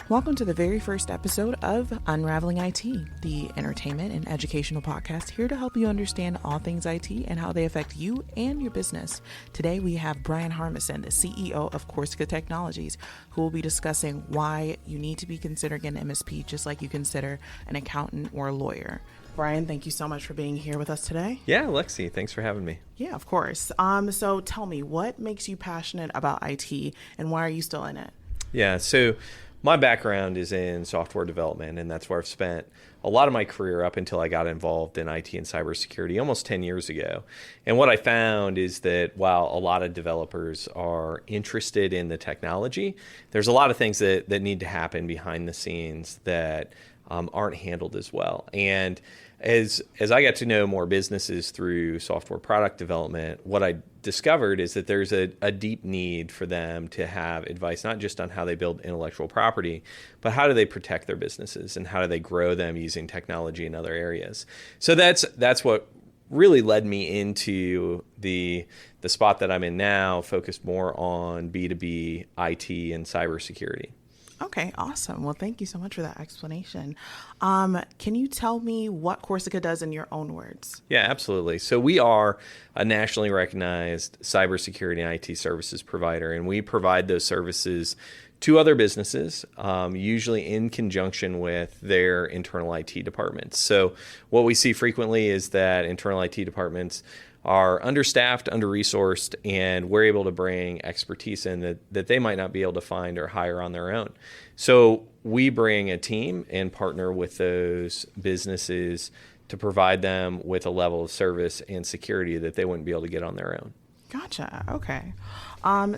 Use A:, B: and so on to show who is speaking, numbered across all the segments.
A: Welcome to the very first episode of Unraveling IT, the entertainment and educational podcast here to help you understand all things IT and how they affect you and your business. Today we have Brian Harmison, the CEO of Corsica Technologies, who will be discussing why you need to be considering an MSP just like you consider an accountant or a lawyer. Brian, thank you so much for being here with us today.
B: Yeah, Lexi, thanks for having me.
A: Yeah, of course. So tell me, what makes you passionate about IT and why are you still in it?
B: Yeah, so my background is in software development, and that's where I've spent a lot of my career up until I got involved in IT and cybersecurity almost 10 years ago. And what I found is that while a lot of developers are interested in the technology, there's a lot of things that need to happen behind the scenes that aren't handled as well. And as I got to know more businesses through software product development, what I discovered is that there's a deep need for them to have advice, not just on how they build intellectual property, but how do they protect their businesses and how do they grow them using technology in other areas. So that's what really led me into the spot that I'm in now, focused more on B2B, IT, and cybersecurity.
A: Okay, awesome. Well, thank you so much for that explanation. Can you tell me what Corsica does in your own words?
B: Yeah, absolutely. So we are a nationally recognized cybersecurity and IT services provider, and we provide those services to other businesses, usually in conjunction with their internal IT departments. So what we see frequently is that internal IT departments are understaffed, under-resourced, and we're able to bring expertise in that they might not be able to find or hire on their own. So we bring a team and partner with those businesses to provide them with a level of service and security that they wouldn't be able to get on their own.
A: Gotcha. Okay.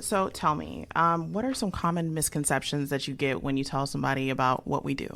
A: So tell me, what are some common misconceptions that you get when you tell somebody about what we do?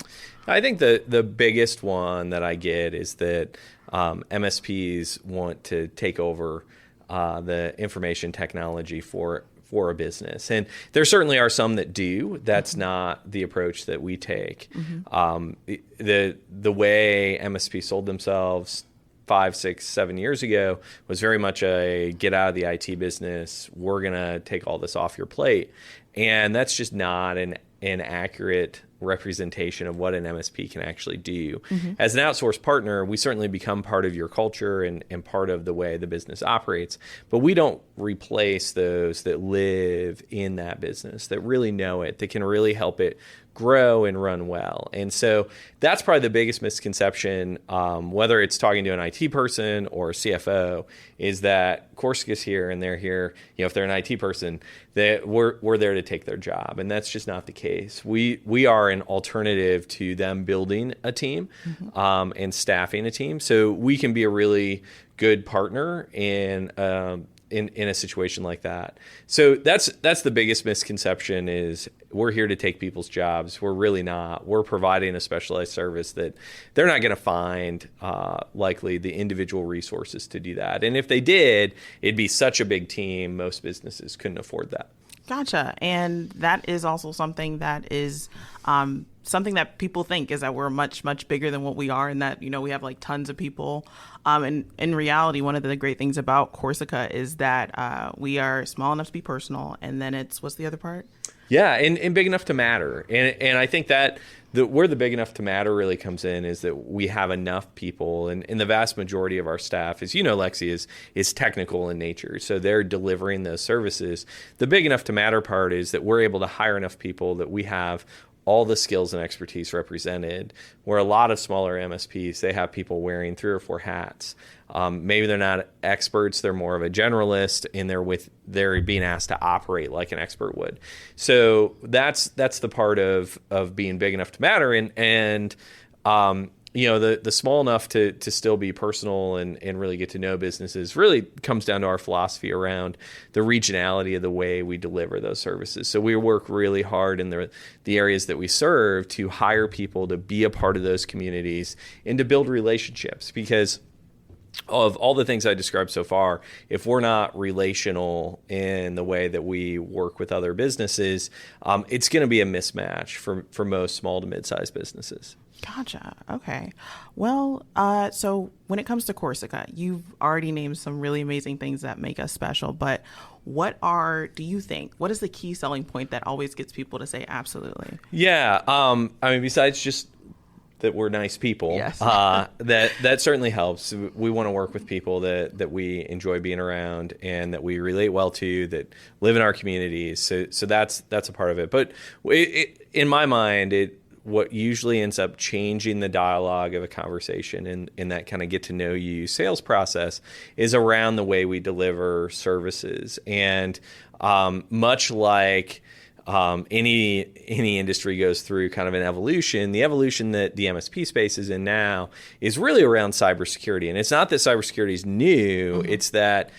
B: I think the biggest one that I get is that MSPs want to take over the information technology for a business. And there certainly are some that do. That's not the approach that we take. The way MSP sold themselves 5, 6, 7 years ago was very much a get out of the IT business. We're going to take all this off your plate. And that's just not an accurate representation of what an MSP can actually do. As an outsourced partner, we certainly become part of your culture and part of the way the business operates, but we don't replace those that live in that business, that really know it, that can really help it grow and run well. And so that's probably the biggest misconception, whether it's talking to an IT person or a CFO, is that Corsica's here and they're here, if they're an IT person, that we're there to take their job. And that's just not the case. We are an alternative to them building a team and staffing a team. So we can be a really good partner in a situation like that. So that's the biggest misconception, is we're here to take people's jobs. We're really not. We're providing a specialized service that they're not going to find likely the individual resources to do that. And if they did, it'd be such a big team, most businesses couldn't afford that.
A: Gotcha. And that is also something that is something that people think is that we're much, much bigger than what we are, and that, we have like tons of people. And in reality, one of the great things about Corsica is that we are small enough to be personal. And then what's the other part?
B: Yeah, and big enough to matter. And I think that where the big enough to matter really comes in is that we have enough people, and the vast majority of our staff, as you know, Lexi, is technical in nature. So they're delivering those services. The big enough to matter part is that we're able to hire enough people that we have all the skills and expertise represented, where a lot of smaller MSPs, they have people wearing 3 or 4 hats. Maybe they're not experts, they're more of a generalist, and they're being asked to operate like an expert would. So that's the part of being big enough to matter, and the small enough to still be personal and really get to know businesses really comes down to our philosophy around the regionality of the way we deliver those services. So we work really hard in the areas that we serve to hire people to be a part of those communities and to build relationships, because of all the things I described so far, if we're not relational in the way that we work with other businesses, it's going to be a mismatch for most small to mid-sized businesses.
A: Gotcha. Okay. Well, so when it comes to Corsica, you've already named some really amazing things that make us special, but what is the key selling point that always gets people to say absolutely?
B: Yeah. I mean, besides just that we're nice people,
A: yes.
B: that certainly helps. We want to work with people that we enjoy being around and that we relate well to, that live in our communities. So that's a part of it. But in my mind, what usually ends up changing the dialogue of a conversation in that kind of get to know you sales process is around the way we deliver services. And much like any industry goes through kind of an evolution, the evolution that the MSP space is in now is really around cybersecurity. And it's not that cybersecurity is new, it's that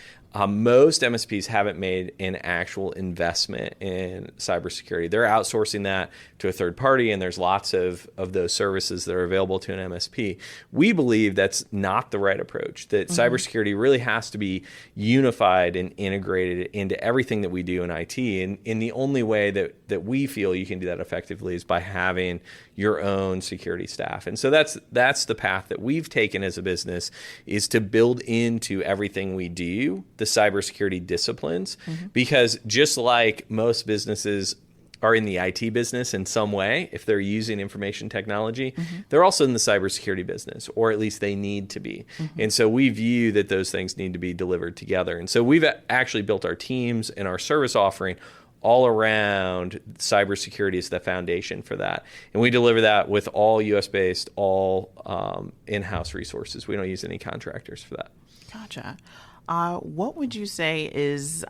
B: most MSPs haven't made an actual investment in cybersecurity. They're outsourcing that to a third party, and there's lots of those services that are available to an MSP. We believe that's not the right approach, that cybersecurity really has to be unified and integrated into everything that we do in IT. And the only way that we feel you can do that effectively is by having your own security staff. And so that's the path that we've taken as a business, is to build into everything we do the cybersecurity disciplines, because just like most businesses are in the IT business in some way, if they're using information technology, they're also in the cybersecurity business, or at least they need to be. And so we view that those things need to be delivered together. And so we've actually built our teams and our service offering all around cybersecurity is the foundation for that. And we deliver that with all US-based, all in-house resources. We don't use any contractors for that.
A: Gotcha. What would you say is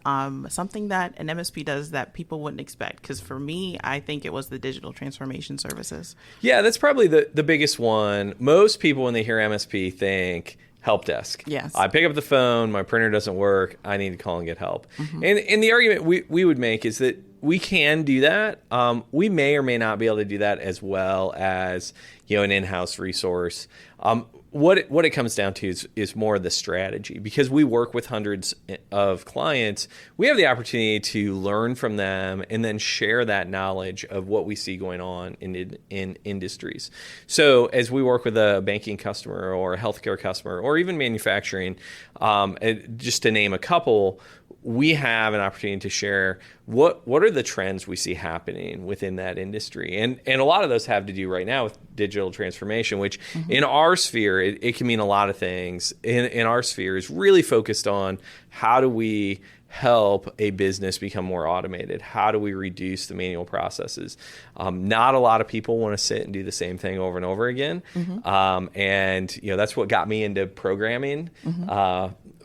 A: something that an MSP does that people wouldn't expect? Because for me, I think it was the digital transformation services.
B: Yeah, that's probably the biggest one. Most people, when they hear MSP, think help desk.
A: Yes.
B: I pick up the phone, my printer doesn't work, I need to call and get help. And the argument we would make is that we can do that. We may or may not be able to do that as well as an in-house resource. What it comes down to is more the strategy. Because we work with hundreds of clients, we have the opportunity to learn from them and then share that knowledge of what we see going on in industries. So as we work with a banking customer or a healthcare customer or even manufacturing, just to name a couple, we have an opportunity to share what are the trends we see happening within that industry. And a lot of those have to do right now with digital transformation, which in our sphere, it can mean a lot of things. In our sphere is really focused on how do we help a business become more automated? How do we reduce the manual processes? Not a lot of people want to sit and do the same thing over and over again. And that's what got me into programming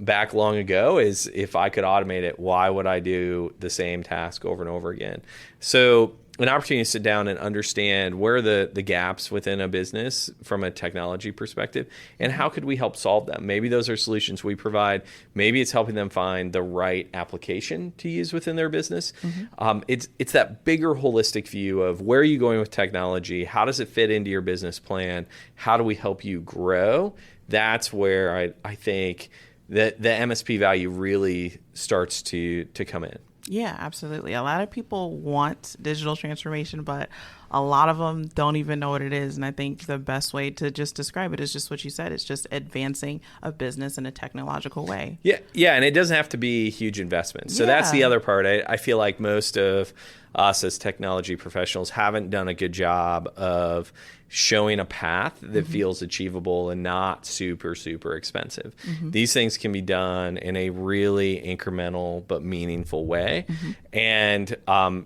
B: back long ago, is if I could automate it, why would I do the same task over and over again? So an opportunity to sit down and understand where are the gaps within a business from a technology perspective, and how could we help solve them? Maybe those are solutions we provide. Maybe it's helping them find the right application to use within their business. It's that bigger holistic view of where are you going with technology? How does it fit into your business plan? How do we help you grow? That's where I think that the MSP value really starts to come in.
A: Yeah, absolutely. A lot of people want digital transformation, but a lot of them don't even know what it is. And I think the best way to just describe it is just what you said. It's just advancing a business in a technological way.
B: Yeah, and it doesn't have to be huge investments. So that's the other part. I feel like most of us as technology professionals haven't done a good job of showing a path that feels achievable and not super, super expensive. These things can be done in a really incremental but meaningful way. And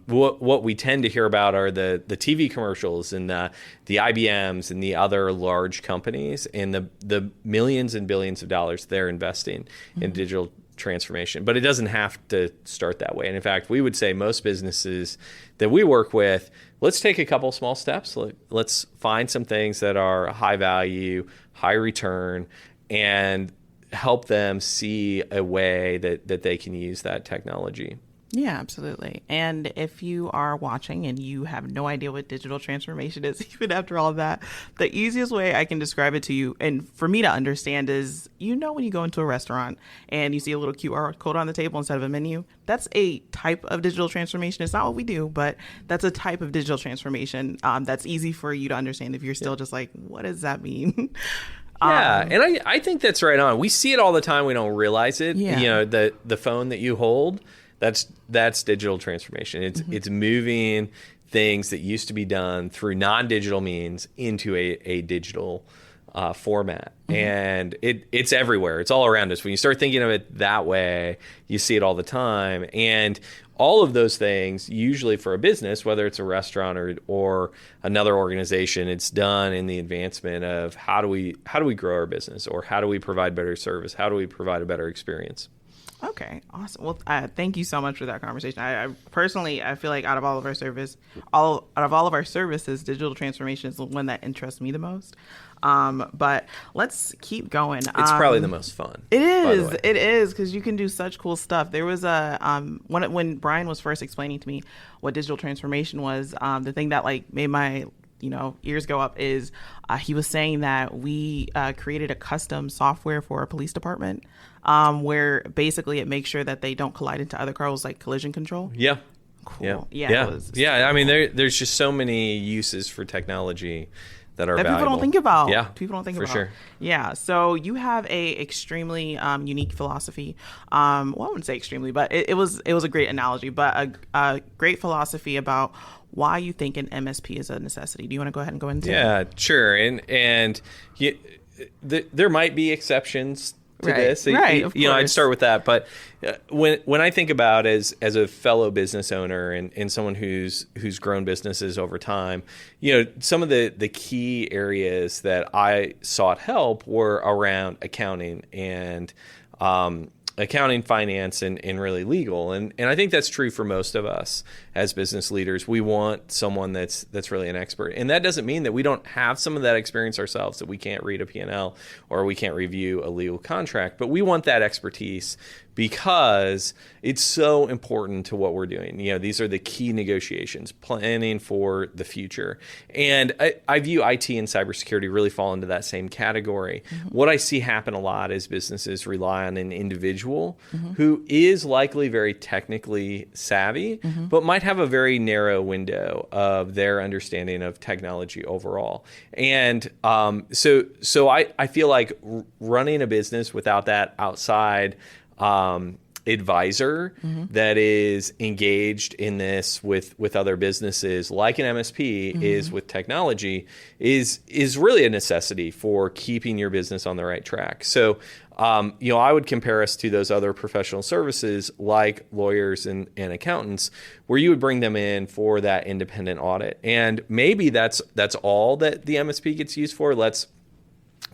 B: what we tend to hear about are the TV commercials and the IBMs and the other large companies and the millions and billions of dollars they're investing in digital transformation. But it doesn't have to start that way. And in fact, we would say most businesses that we work with, let's take a couple small steps. Let's find some things that are high value, high return, and help them see a way that they can use that technology.
A: Yeah, absolutely. And if you are watching and you have no idea what digital transformation is, even after all of that, the easiest way I can describe it to you and for me to understand is, when you go into a restaurant and you see a little QR code on the table instead of a menu, that's a type of digital transformation. It's not what we do, but that's a type of digital transformation that's easy for you to understand if you're still just like, what does that mean?
B: Yeah, and I think that's right on. We see it all the time. We don't realize it.
A: Yeah.
B: The phone that you hold, that's digital transformation. It's moving things that used to be done through non-digital means into a digital format. And it's everywhere. It's all around us. When you start thinking of it that way, you see it all the time. And all of those things, usually for a business, whether it's a restaurant or another organization, it's done in the advancement of how do we grow our business, or how do we provide better service? How do we provide a better experience?
A: Okay, awesome. Well, thank you so much for that conversation. I personally feel like out of all of our services, digital transformation is the one that interests me the most. But let's keep going.
B: It's probably the most fun.
A: It is. It is, because you can do such cool stuff. There was when Brian was first explaining to me what digital transformation was, the thing that made my ears go up is he was saying that we created a custom software for a police department where basically it makes sure that they don't collide into other cars, like collision control.
B: Yeah.
A: Cool.
B: Yeah. I mean, there's just so many uses for technology that are valuable.
A: People don't think about.
B: Yeah,
A: people don't think about.
B: For sure.
A: Yeah. So you have a extremely unique philosophy. Well, I wouldn't say extremely, but it was a great analogy, but a great philosophy about why you think an MSP is a necessity. Do you want to go ahead and go into it?
B: Yeah, sure. And there might be exceptions to this.
A: Right, of course.
B: I'd start with that. But when I think about as a fellow business owner and someone who's grown businesses over time, some of the key areas that I sought help were around accounting and accounting, finance, and really legal. And I think that's true for most of us as business leaders. We want someone that's really an expert. And that doesn't mean that we don't have some of that experience ourselves, that we can't read a P&L or we can't review a legal contract. But we want that expertise because it's so important to what we're doing. These are the key negotiations, planning for the future. And I view IT and cybersecurity really fall into that same category. What I see happen a lot is businesses rely on an individual who is likely very technically savvy, but might have a very narrow window of their understanding of technology overall. And so I feel like running a business without that outside advisor that is engaged in this with other businesses, like an MSP is with technology, is really a necessity for keeping your business on the right track. So, I would compare us to those other professional services like lawyers and accountants, where you would bring them in for that independent audit. And maybe that's all that the MSP gets used for. Let's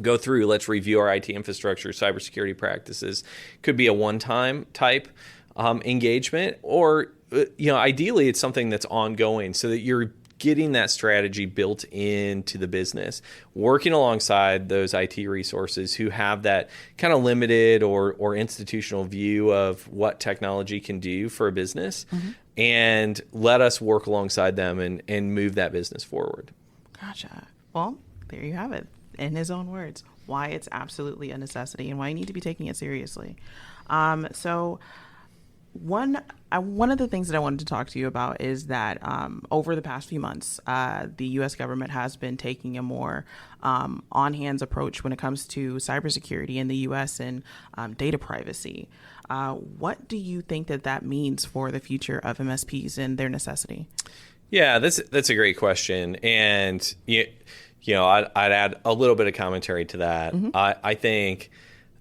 B: go through, let's review our IT infrastructure, cybersecurity practices. Could be a one-time type engagement, or ideally it's something that's ongoing, so that you're getting that strategy built into the business, working alongside those IT resources who have that kind of limited or institutional view of what technology can do for a business, and let us work alongside them and move that business forward.
A: Gotcha. Well, there you have it. In his own words, why it's absolutely a necessity and why you need to be taking it seriously. So one of the things that I wanted to talk to you about is that over the past few months, the U.S. government has been taking a more on-hands approach when it comes to cybersecurity in the U.S. and data privacy. What do you think that means for the future of MSPs and their necessity?
B: Yeah, that's a great question. And I'd add a little bit of commentary to that. I think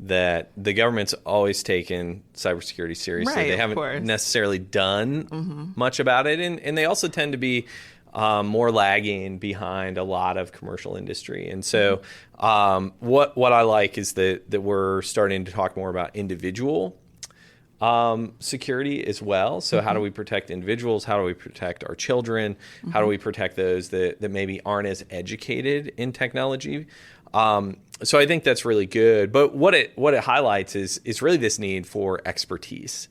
B: that the government's always taken cybersecurity seriously.
A: Right,
B: they haven't necessarily done much about it. And they also tend to be more lagging behind a lot of commercial industry. And so what I like is that we're starting to talk more about individual security as well. So how do we protect individuals? How do we protect our children? How do we protect those that maybe aren't as educated in technology? So I think that's really good. But what it highlights is really this need for expertise.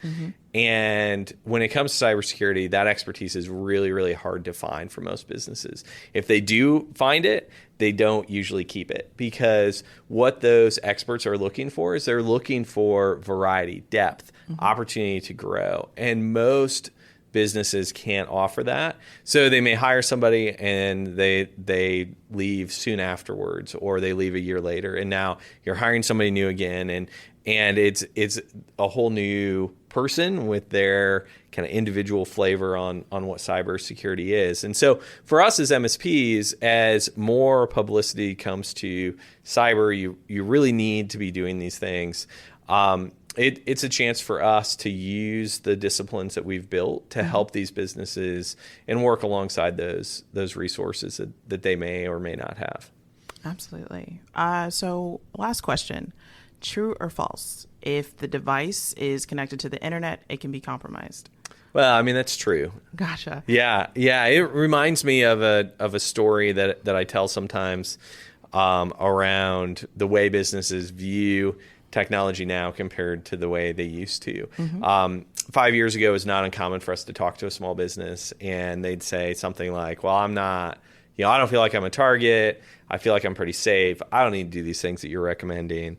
B: And when it comes to cybersecurity, that expertise is really, really hard to find for most businesses. If they do find it, they don't usually keep it, because what those experts are looking for is they're looking for variety, depth, opportunity to grow. And most businesses can't offer that. So they may hire somebody and they leave soon afterwards, or they leave a year later, and now you're hiring somebody new again, and it's a whole new person with their kind of individual flavor on what cybersecurity is. And so for us as MSPs, as more publicity comes to cyber, you really need to be doing these things. It's a chance for us to use the disciplines that we've built to help these businesses and work alongside those resources that they may or may not have.
A: Absolutely. So last question, true or false? If the device is connected to the internet, it can be compromised.
B: Well, I mean, that's true.
A: Gotcha.
B: Yeah. It reminds me of a story that I tell sometimes around the way businesses view technology now compared to the way they used to. 5 years ago, it was not uncommon for us to talk to a small business, and they'd say something like, well, I'm not, I don't feel like I'm a target. I feel like I'm pretty safe. I don't need to do these things that you're recommending.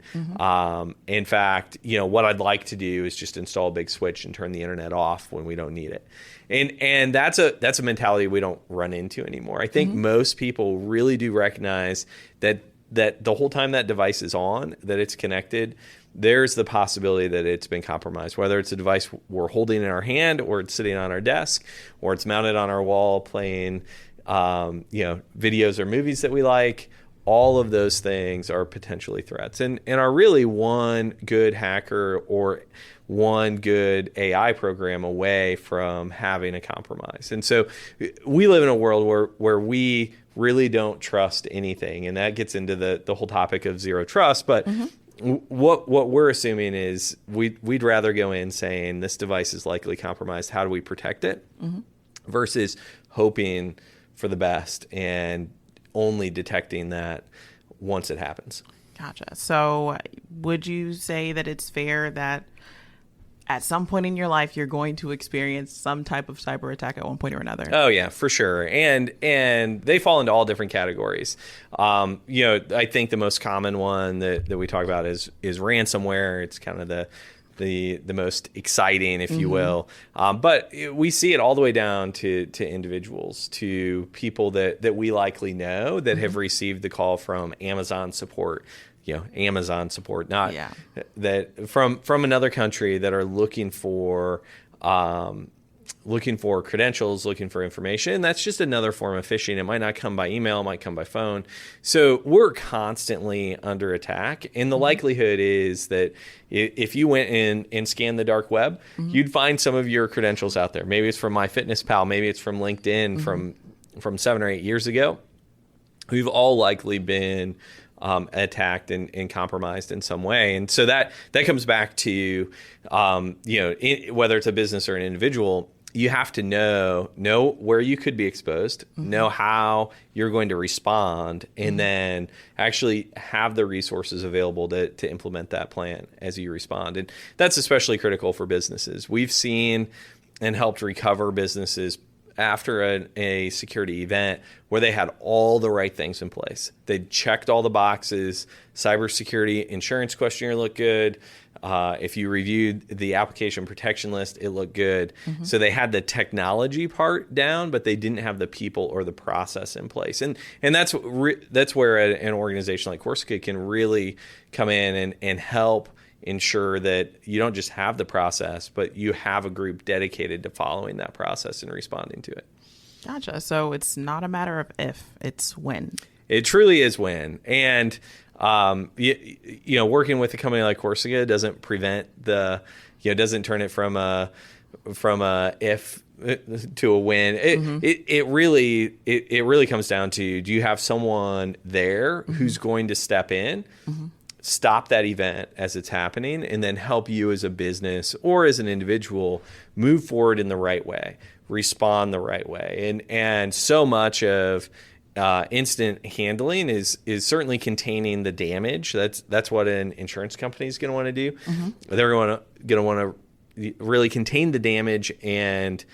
B: In fact, what I'd like to do is just install a big switch and turn the internet off when we don't need it. And that's a mentality we don't run into anymore. I think most people really do recognize that the whole time that device is on, that it's connected, there's the possibility that it's been compromised, whether it's a device we're holding in our hand, or it's sitting on our desk, or it's mounted on our wall playing videos or movies that we like. All of those things are potentially threats, and are really one good hacker or one good AI program away from having a compromise. And so we live in a world where we really don't trust anything, and that gets into the whole topic of zero trust. But what we're assuming is we'd rather go in saying this device is likely compromised. How do we protect it? Versus hoping for the best and only detecting that once it happens.
A: Gotcha. So would you say that it's fair that at some point in your life, you're going to experience some type of cyber attack at one point or another?
B: Oh yeah, for sure. And they fall into all different categories. I think the most common one that we talk about is ransomware. It's kind of the most exciting, if you will. But we see it all the way down to individuals, to people that we likely know that have received the call from Amazon support. Amazon support, not that from another country, that are looking for credentials, looking for information. That's just another form of phishing. It might not come by email, it might come by phone. So we're constantly under attack. And the likelihood is that if you went in and scanned the dark web, you'd find some of your credentials out there. Maybe it's from MyFitnessPal, maybe it's from LinkedIn from 7 or 8 years ago. We've all likely been attacked and compromised in some way. And so that comes back to, whether it's a business or an individual, you have to know where you could be exposed, know how you're going to respond, and then actually have the resources available to implement that plan as you respond. And that's especially critical for businesses. We've seen and helped recover businesses after a security event where they had all the right things in place. They checked all the boxes. Cybersecurity insurance questionnaire looked good. If you reviewed the application protection list, it looked good. So they had the technology part down, but they didn't have the people or the process in place. And that's where an organization like Corsica can really come in and help ensure that you don't just have the process, but you have a group dedicated to following that process and responding to it.
A: Gotcha. So it's not a matter of if, it's when.
B: It truly is when. And working with a company like Corsica doesn't prevent doesn't turn it from a if to a win. It really comes down to, do you have someone there who's going to step in, stop that event as it's happening, and then help you as a business or as an individual move forward in the right way, respond the right way. And so much of incident handling is certainly containing the damage. That's what an insurance company is going to want to do. They're going to want to really contain the damage and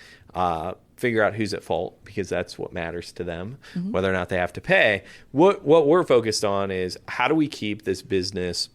B: figure out who's at fault, because that's what matters to them, whether or not they have to pay. What we're focused on is, how do we keep this business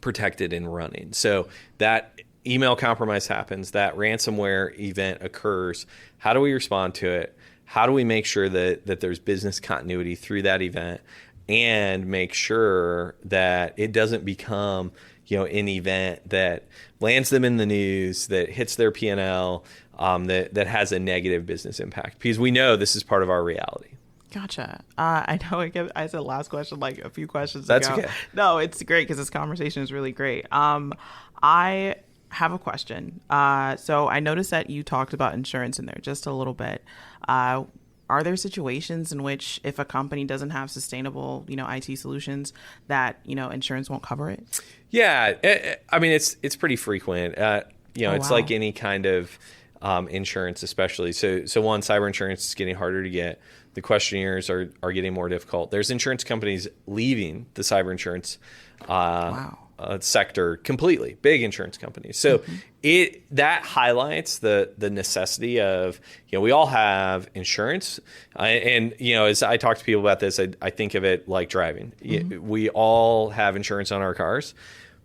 B: protected and running? So that email compromise happens, that ransomware event occurs. How do we respond to it? How do we make sure that there's business continuity through that event, and make sure that it doesn't become, an event that lands them in the news, that hits their P&L, that has a negative business impact? Because we know this is part of our reality.
A: Gotcha. I know I said last question like a few questions
B: That's
A: ago.
B: okay.
A: No, it's great because this conversation is really great. I have a question. So I noticed that you talked about insurance in there just a little bit. Are there situations in which, if a company doesn't have sustainable, IT solutions, that, insurance won't cover it?
B: Yeah. I mean, it's pretty frequent. It's
A: wow.
B: like any kind of insurance, especially. So one, cyber insurance is getting harder to get. The questionnaires are getting more difficult. There's insurance companies leaving the cyber insurance sector completely, big insurance companies. So that highlights the necessity of, we all have insurance. And as I talk to people about this, I think of it like driving. We all have insurance on our cars,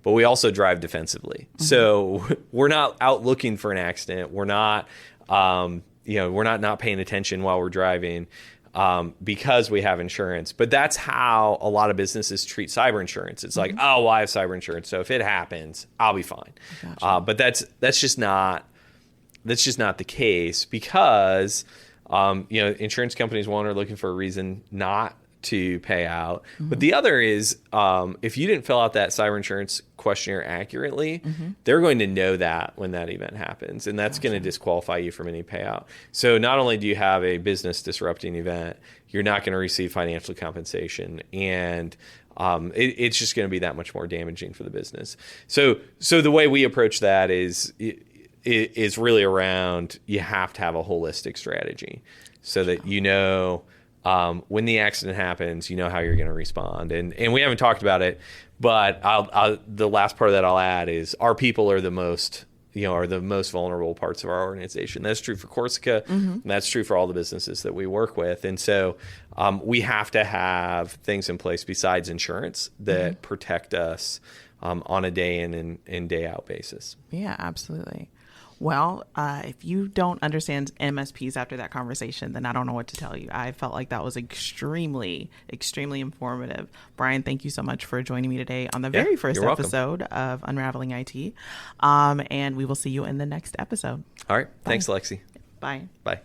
B: but we also drive defensively. So we're not out looking for an accident. We're not, we're not paying attention while we're driving. Because we have insurance. But that's how a lot of businesses treat cyber insurance. It's like, oh, well, I have cyber insurance, so if it happens, I'll be fine. Gotcha. But that's just not the case, because insurance companies, one, are looking for a reason not to pay out. But the other is, if you didn't fill out that cyber insurance questionnaire accurately, they're going to know that when that event happens, and that's going to disqualify you from any payout. So not only do you have a business disrupting event, you're not going to receive financial compensation, and it's just going to be that much more damaging for the business. So the way we approach that is really around, you have to have a holistic strategy so that when the accident happens, how you're going to respond. And we haven't talked about it, but the last part of that I'll add is, our people are the most vulnerable parts of our organization. That's true for Corsica. And that's true for all the businesses that we work with. And so we have to have things in place besides insurance that protect us on a day in and day out basis.
A: Yeah, absolutely. Well, if you don't understand MSPs after that conversation, then I don't know what to tell you. I felt like that was extremely, extremely informative. Brian, thank you so much for joining me today on the very first episode of Unraveling IT. And we will see you in the next episode.
B: All right.
A: Bye.
B: Thanks, Lexi.
A: Bye.
B: Bye.